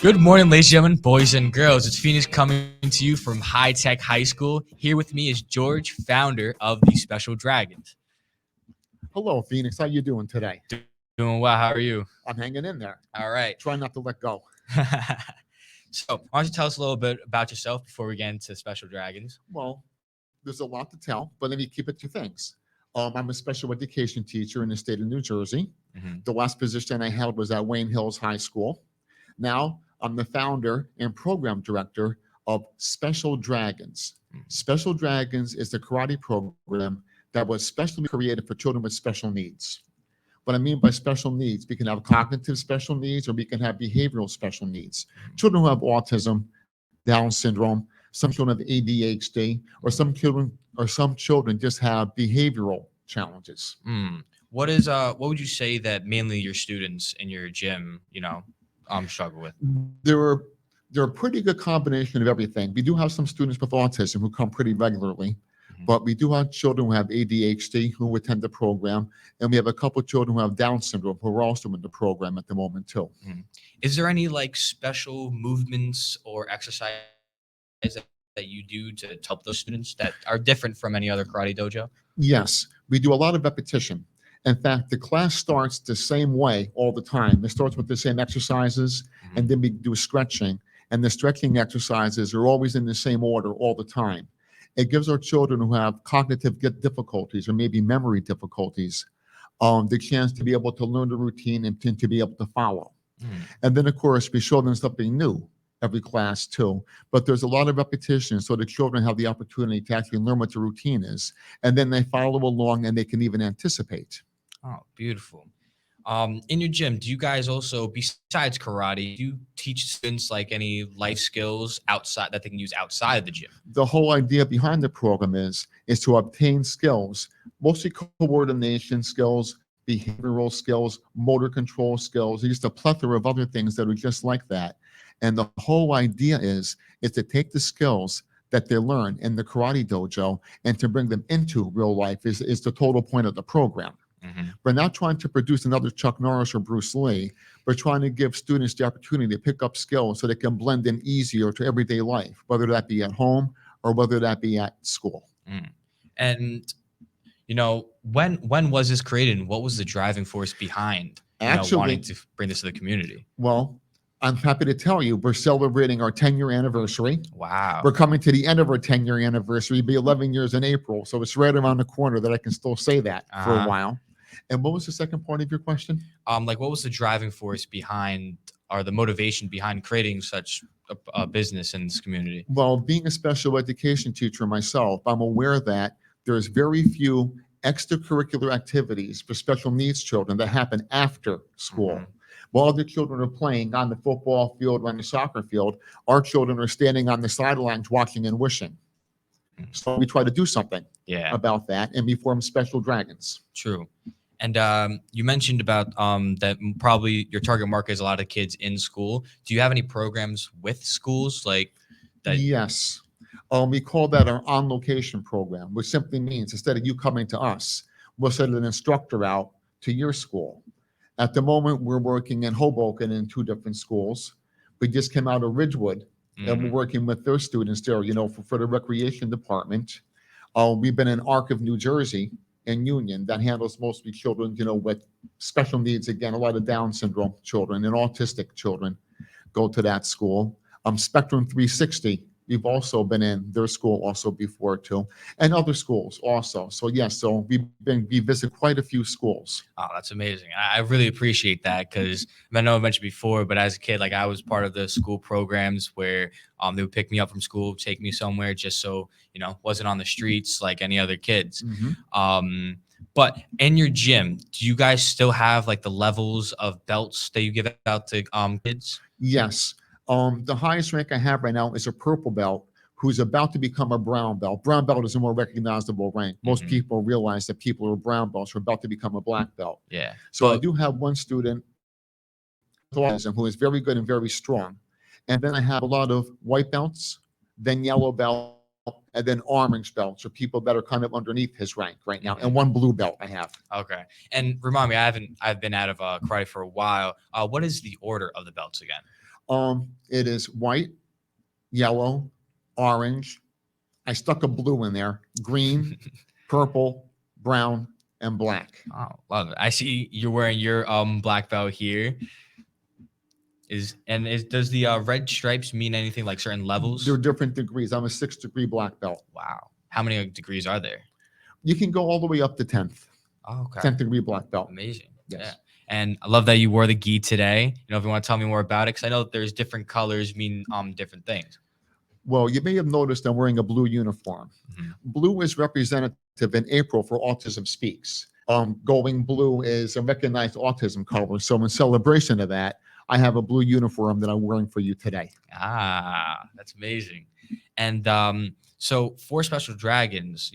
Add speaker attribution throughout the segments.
Speaker 1: Good morning, ladies and gentlemen, boys and girls. It's Phoenix coming to you from High Tech High School. Here with me is George, founder of the Special Dragons.
Speaker 2: Hello, Phoenix. How you doing today?
Speaker 1: Doing well. How are you?
Speaker 2: I'm hanging in there.
Speaker 1: All right.
Speaker 2: Try not to let go.
Speaker 1: So, why don't you tell us a little bit about yourself before we get into Special Dragons?
Speaker 2: Well, there's a lot to tell, but let me keep it to things. I'm a special education teacher in the state of New Jersey. The last position I held was at Wayne Hills High School. Now, I'm the founder and program director of Special Dragons. Special Dragons is the karate program that was specially created for children with special needs. What I mean by special needs, we can have cognitive special needs or we can have behavioral special needs. Children who have autism, Down syndrome, some children have ADHD, or some children just have behavioral challenges.
Speaker 1: What would you say that mainly your students in your gym, struggle with?
Speaker 2: They're a pretty good combination of everything. We do have some students with autism who come pretty regularly, but we do have children who have ADHD who attend the program, and we have a couple of children who have Down syndrome who are also in the program at the moment too.
Speaker 1: Is there any special movements or exercise that you do to help those students that are different from any other karate dojo?
Speaker 2: Yes, we do a lot of repetition. In fact, the class starts the same way all the time. It starts with the same exercises, and then we do stretching. And the stretching exercises are always in the same order all the time. It gives our children who have cognitive difficulties or maybe memory difficulties the chance to be able to learn the routine and to be able to follow. And then, of course, we show them something new every class too. But there's a lot of repetition so the children have the opportunity to actually learn what the routine is. And then they follow along and they can even anticipate.
Speaker 1: Oh, beautiful. In your gym, do you guys also, besides karate, do you teach students any life skills outside that they can use outside of the gym?
Speaker 2: The whole idea behind the program is to obtain skills, mostly coordination skills, behavioral skills, motor control skills, just a plethora of other things that are just like that. And the whole idea is to take the skills that they learn in the karate dojo and to bring them into real life is the total point of the program. We're not trying to produce another Chuck Norris or Bruce Lee. We're trying to give students the opportunity to pick up skills so they can blend in easier to everyday life, whether that be at home or whether that be at school.
Speaker 1: And, when was this created and what was the driving force behind wanting to bring this to the community?
Speaker 2: Well, I'm happy to tell you we're celebrating our 10-year anniversary.
Speaker 1: Wow.
Speaker 2: We're coming to the end of our 10-year anniversary. It'll be 11 years in April. So it's right around the corner that I can still say that for a while. And what was the second part of your question?
Speaker 1: What was the driving force behind or the motivation behind creating such a business in this community?
Speaker 2: Well, being a special education teacher myself, I'm aware that there's very few extracurricular activities for special needs children that happen after school. While the children are playing on the football field or on the soccer field, our children are standing on the sidelines watching and wishing. So we try to do something about that, and we form Special Dragons.
Speaker 1: True. And you mentioned about that probably your target market is a lot of kids in school. Do you have any programs with schools like that?
Speaker 2: Yes. We call that our on-location program, which simply means instead of you coming to us, we'll send an instructor out to your school. At the moment, we're working in Hoboken in 2 different schools. We just came out of Ridgewood, and we're working with their students there, for the recreation department. We've been in Arc of New Jersey and Union that handles mostly children, with special needs. Again, a lot of Down syndrome children and autistic children go to that school. Spectrum 360, we've also been in their school also before too, and other schools also. So yes, so we visit quite a few schools.
Speaker 1: Oh, that's amazing. I really appreciate that because I know I mentioned before, but as a kid, I was part of the school programs where they would pick me up from school, take me somewhere just so, wasn't on the streets like any other kids. But in your gym, do you guys still have the levels of belts that you give out to kids?
Speaker 2: Yes. The highest rank I have right now is a purple belt who's about to become a brown belt. Brown belt is a more recognizable rank. Most people realize that people who are brown belts are about to become a black belt.
Speaker 1: Yeah.
Speaker 2: So I do have one student with autism who is very good and very strong. And then I have a lot of white belts, then yellow belt, and then orange belts for people that are kind of underneath his rank right now, and one blue belt I have.
Speaker 1: Okay. And remind me, I've been out of karate for a while. What is the order of the belts again?
Speaker 2: It is white, yellow, orange. I stuck a blue in there, green, purple, brown, and black.
Speaker 1: Oh, love it. I see you're wearing your black belt here. Does the red stripes mean anything like certain
Speaker 2: They're
Speaker 1: levels?
Speaker 2: different degrees. I'm a 6th degree black belt.
Speaker 1: Wow. How many degrees are there?
Speaker 2: You can go all the way up to 10th,
Speaker 1: Oh, okay.
Speaker 2: 10th degree black belt.
Speaker 1: Amazing. Yeah.
Speaker 2: Yes.
Speaker 1: And I love that you wore the gi today. If you want to tell me more about it, because I know that there's different colors mean different things.
Speaker 2: Well, you may have noticed I'm wearing a blue uniform.
Speaker 1: Mhm.
Speaker 2: Blue is representative in April for Autism Speaks. Going blue is a recognized autism color. So in celebration of that, I have a blue uniform that I'm wearing for you today.
Speaker 1: Ah, that's amazing. And so for Special Dragons,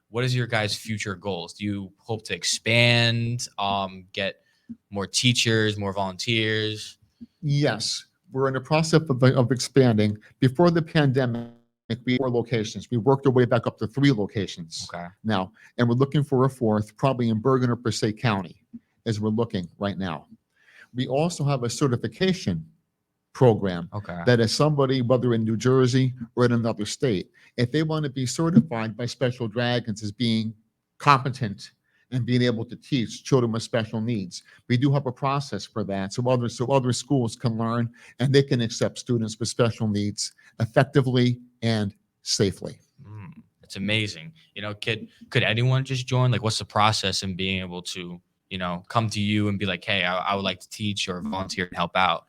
Speaker 1: what is your guys' future goals? Do you hope to expand, get more teachers, more volunteers?
Speaker 2: Yes, we're in the process of expanding. Before the pandemic, we had 4 locations. We worked our way back up to 3 locations
Speaker 1: Okay.
Speaker 2: now, and we're looking for a fourth, probably in Bergen or Passaic County, as we're looking right now. We also have a certification program
Speaker 1: Okay.
Speaker 2: that is somebody, whether in New Jersey or in another state, if they want to be certified by Special Dragons as being competent and being able to teach children with special needs, we do have a process for that. So other schools can learn and they can accept students with special needs effectively and safely.
Speaker 1: It's amazing. Could anyone just join? Like, what's the process in being able to, come to you and be like, hey, I would like to teach or volunteer and help out?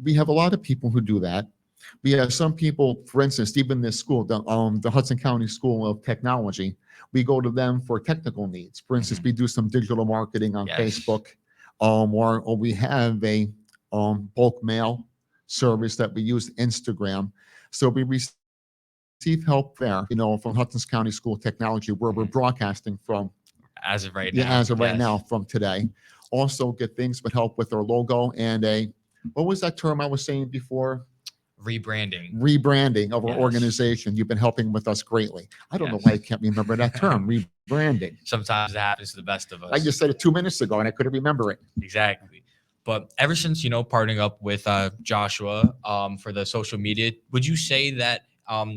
Speaker 2: We have a lot of people who do that. We have some people, for instance, even this school, the Hudson County School of Technology, we go to them for technical needs. For instance,
Speaker 1: Mhm.
Speaker 2: we do some digital marketing on
Speaker 1: Yes.
Speaker 2: Facebook, or we have a bulk mail service that we use, Instagram. So we receive help there, from Hudson County School of Technology, where we're
Speaker 1: Mhm.
Speaker 2: broadcasting from,
Speaker 1: As of right
Speaker 2: yeah,
Speaker 1: now.
Speaker 2: as of right
Speaker 1: Yes.
Speaker 2: now, from today. Also get things with help with our logo and what was that term I was saying before?
Speaker 1: Rebranding.
Speaker 2: Rebranding of our
Speaker 1: Yes.
Speaker 2: organization. You've been helping with us greatly. I don't know
Speaker 1: Yes.
Speaker 2: why I can't remember that term, rebranding.
Speaker 1: Sometimes it happens to the best of us.
Speaker 2: I just said it 2 minutes ago and I couldn't remember it.
Speaker 1: Exactly. But ever since, partnering up with Joshua for the social media, would you say that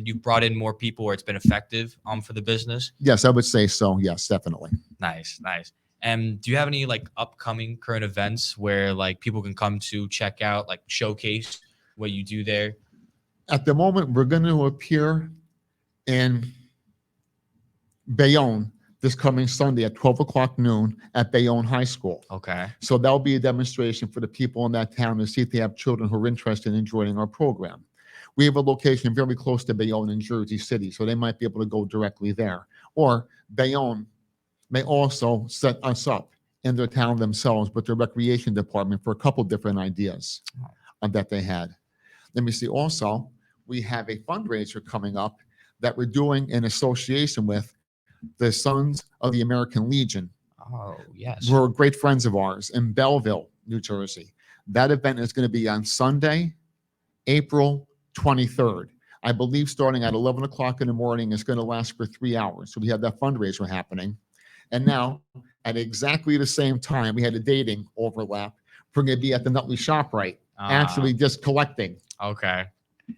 Speaker 1: you've brought in more people or it's been effective for the business?
Speaker 2: Yes, I would say so. Yes, definitely.
Speaker 1: Nice, nice. And do you have any like upcoming current events where like people can come to check out, like showcase what you do there?
Speaker 2: At the moment, we're going to appear in Bayonne this coming Sunday at 12 o'clock noon at Bayonne High School.
Speaker 1: Okay.
Speaker 2: So that'll be a demonstration for the people in that town to see if they have children who are interested in joining our program. We have a location very close to Bayonne in Jersey City, so they might be able to go directly there. Or Bayonne may also set us up in their town themselves with their recreation department for a couple different ideas that they had. Let me see. Also, we have a fundraiser coming up that we're doing in association with the Sons of the American Legion,
Speaker 1: Oh, yes.
Speaker 2: who are great friends of ours in Belleville, New Jersey. That event is going to be on Sunday, April 23rd. I believe starting at 11 o'clock in the morning. It's going to last for 3 hours. So we have that fundraiser happening. And now, at exactly the same time, we had a dating overlap. We're going to be at the Nutley ShopRite, actually just collecting
Speaker 1: Okay.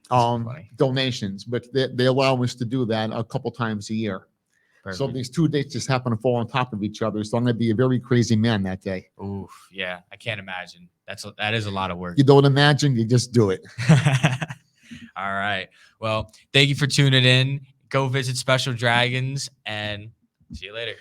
Speaker 1: Funny.
Speaker 2: donations, but they allow us to do that a couple times a year. So
Speaker 1: Perfect.
Speaker 2: these 2 dates just happen to fall on top of each other. So I'm going to be a very crazy man that day.
Speaker 1: Oof, yeah, I can't imagine. That is a lot of work.
Speaker 2: You don't imagine, you just do it.
Speaker 1: All right. Well, thank you for tuning in. Go visit Special Dragons and see you later.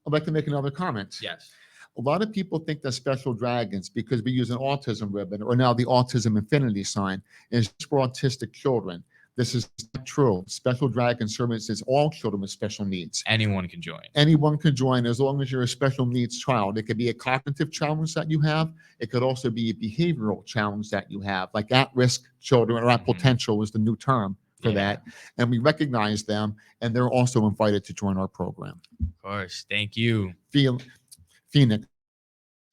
Speaker 2: I'd like to make another comment.
Speaker 1: Yes.
Speaker 2: A lot of people think that Special Dragons, because we use an autism ribbon or now the autism infinity sign, is just for autistic children. This is not true. Special Dragon services all children with special needs.
Speaker 1: Anyone can join.
Speaker 2: Anyone can join as long as you're a special needs child. It could be a cognitive challenge that you have. It could also be a behavioral challenge that you have, like at-risk children or at potential is the new term for that. And we recognize them, and they're also invited to join our program.
Speaker 1: Of course. Thank you.
Speaker 2: Phoenix,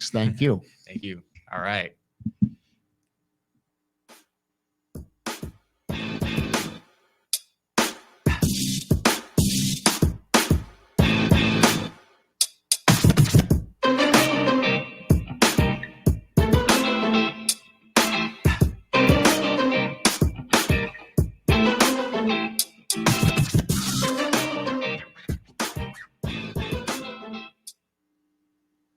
Speaker 2: thank you.
Speaker 1: Thank you. All right.